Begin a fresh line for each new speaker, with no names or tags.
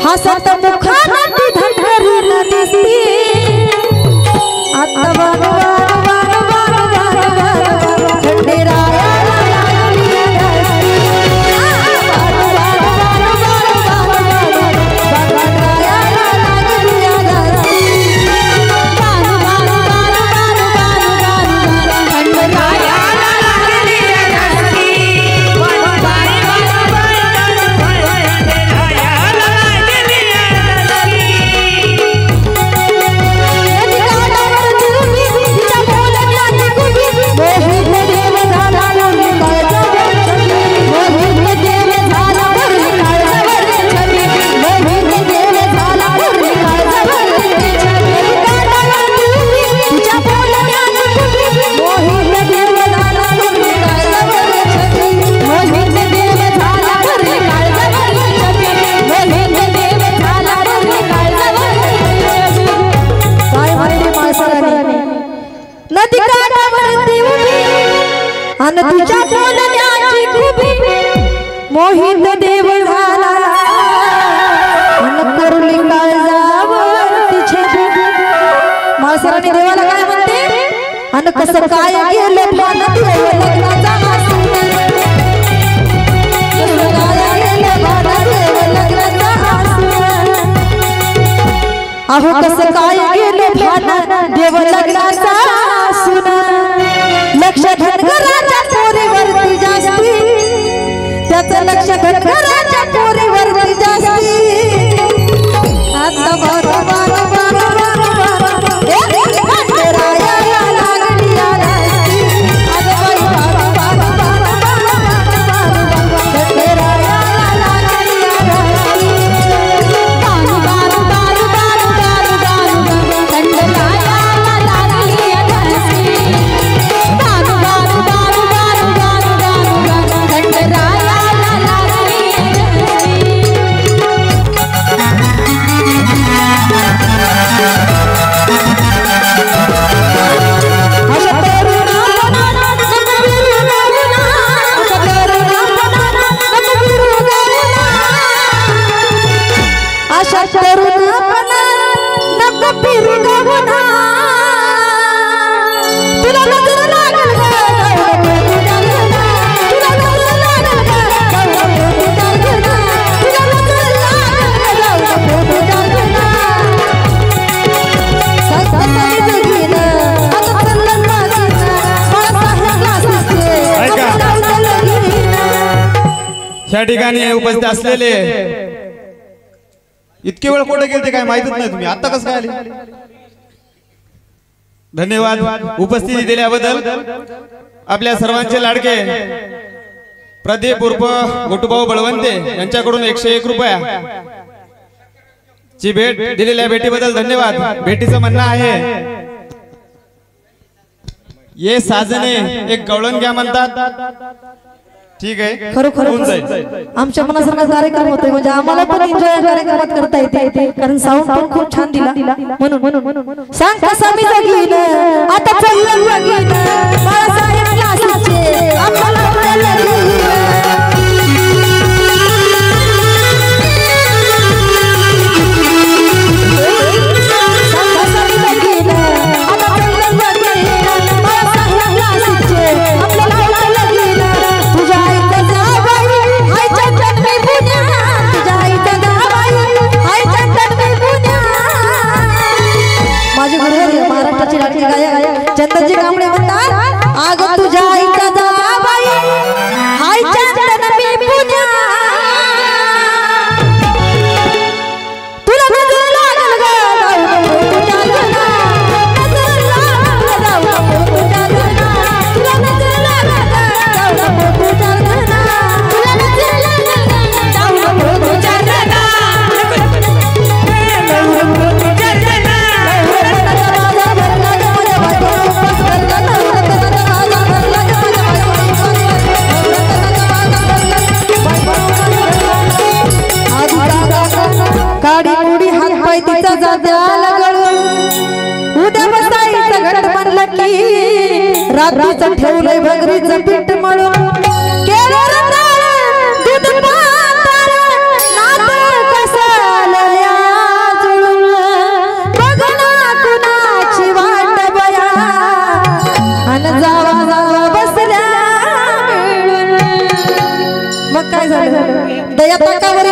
हसत मुखाना ती धनकरी न दिसती आता वान वान वान वान वान वान खंडेराया अन तुझ्या बोलण्याची खूबी मोहित देव झाला अन करुली काळजावरती छबी माळसरांनी देवाला काय म्हणते अन कसं काय गेलं भान देव लग्नाचा आसून कसं काय गेलं भान देव लग्नाचा आसून अहो कसं काय गेलं भान देव लग्नाचा आसून लक्ष धनगराच्या पोरीवरती जास्ती त्याचं लक्ष धनगराच्या पोरीवरती जास्ती आता बार बार बार
या ठिकाणी उपस्थित असलेले इतके वेळ कुठे गेले ते काय माहितच नाही तुम्ही आता कसं काय आले धन्यवाद उपस्थिती दिल्याबद्दल आपल्या सर्वांचे लाडके प्रदीप उर्फ गोटूभाऊ बळवंते यांच्याकडून 101 रुपया ची भेट दिलेल्या भेटीबद्दल धन्यवाद भेटीचं म्हणणं आहे ये साजने एक गवळण घ्या म्हणतात ठीक आहे
खरोखर आमच्या मनासारखा कार्यक्रम होतोय म्हणजे आम्हाला पण एन्जॉय कार्यक्रमात करता येते कारण साऊंड पण खूप छान दिला म्हणून सांग कसा मी जगीन आता चाललं लगीन बाळासाहेब क्लासचे आपल्याला माझी दत्ताजी कांबळे म्हणतात आग तुझ्या आईचा जाबाई हाय चंदन मी पुण्या तुला नजर लागल ग जाऊ तुझ्या घरा नजर लागल जाऊ तुझ्या घरा तुला नजर लागल जाऊ तुझ्या घरा तुला नजर लागल जाऊ तुझ्या घरा काडी मुडी हात पाय तिचा जात्याला गळून उद्या बसायचं घट म्हणलं की रात्रीचं ठेवलंय भगरीचं पीठ मळून केलं दूध पातळ नातं कसालल्या जुळून बघ ना कुणाची वाट बया अन जावा जावा बसल्या मिळून मग काय झालं दया ताकावर